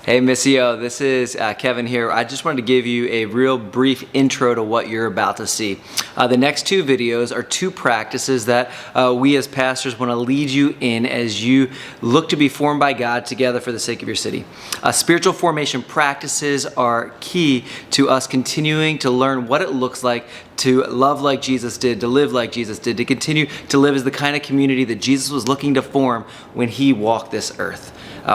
Hey Missio, this is Kevin here. I just wanted to give you a real brief intro to what you're about to see. The next two videos are two practices that we as pastors want to lead you in as you look to be formed by God together for the sake of your city. Spiritual formation practices are key to us continuing to learn what it looks like to love like Jesus did, to live like Jesus did, to continue to live as the kind of community that Jesus was looking to form when he walked this earth.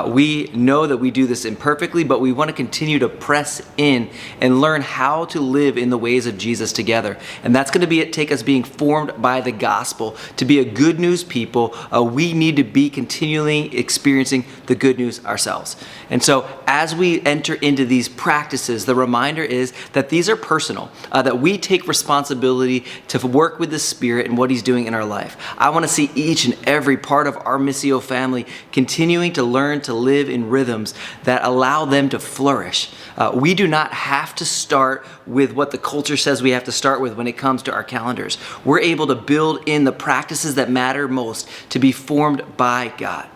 We know that we do this imperfectly, but we want to continue to press in and learn how to live in the ways of Jesus together. And that's going to take us being formed by the gospel. To be a good news people, we need to be continually experiencing the good news ourselves. And so as we enter into these practices, the reminder is that these are personal, that we take responsibility to work with the Spirit and what he's doing in our life. I want to see each and every part of our Missio family continuing to learn to live in rhythms that allow them to flourish. We do not have to start with what the culture says we have to start with when it comes to our calendars. We're able to build in the practices that matter most to be formed by God.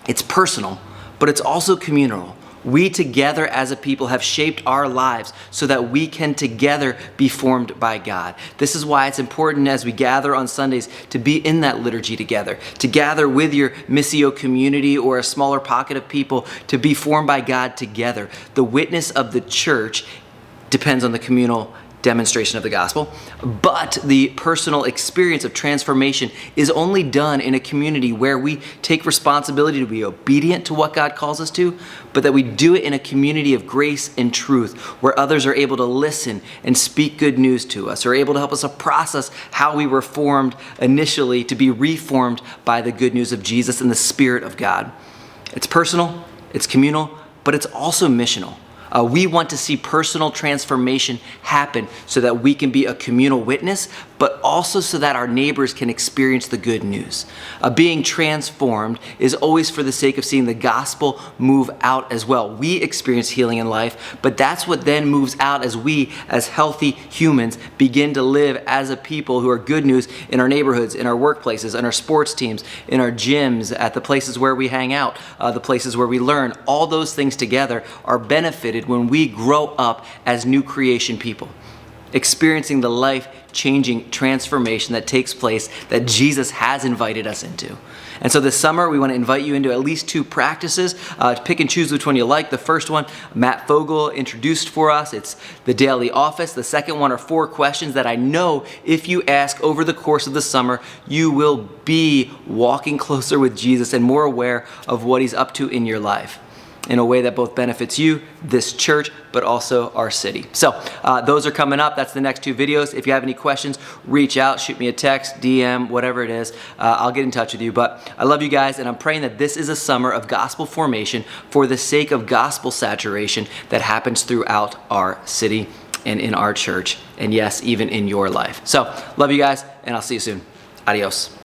It's personal, but it's also communal. We together as a people have shaped our lives so that we can together be formed by God. This is why it's important as we gather on Sundays to be in that liturgy together, to gather with your Missio community or a smaller pocket of people to be formed by God together. The witness of the church depends on the communal demonstration of the gospel, but the personal experience of transformation is only done in a community where we take responsibility to be obedient to what God calls us to, but that we do it in a community of grace and truth where others are able to listen and speak good news to us, or able to help us to process how we were formed initially to be reformed by the good news of Jesus and the Spirit of God. It's personal, it's communal, but it's also missional. We want to see personal transformation happen so that we can be a communal witness, but also so that our neighbors can experience the good news. Being transformed is always for the sake of seeing the gospel move out as well. We experience healing in life, but that's what then moves out as we, as healthy humans, begin to live as a people who are good news in our neighborhoods, in our workplaces, in our sports teams, in our gyms, at the places where we hang out, the places where we learn. All those things together are benefited when we grow up as new creation people, experiencing the life-changing transformation that takes place that Jesus has invited us into. And so this summer, we want to invite you into at least two practices. Pick and choose which one you like. The first one, Matt Fogel introduced for us. It's the daily office. The second one are 4 questions that I know if you ask over the course of the summer, you will be walking closer with Jesus and more aware of what he's up to in your life, in a way that both benefits you, this church, but also our city. So those are coming up. That's the next 2 videos. If you have any questions, reach out, shoot me a text, DM, whatever it is. I'll get in touch with you. But I love you guys, and I'm praying that this is a summer of gospel formation for the sake of gospel saturation that happens throughout our city and in our church, and yes, even in your life. So love you guys, and I'll see you soon. Adios.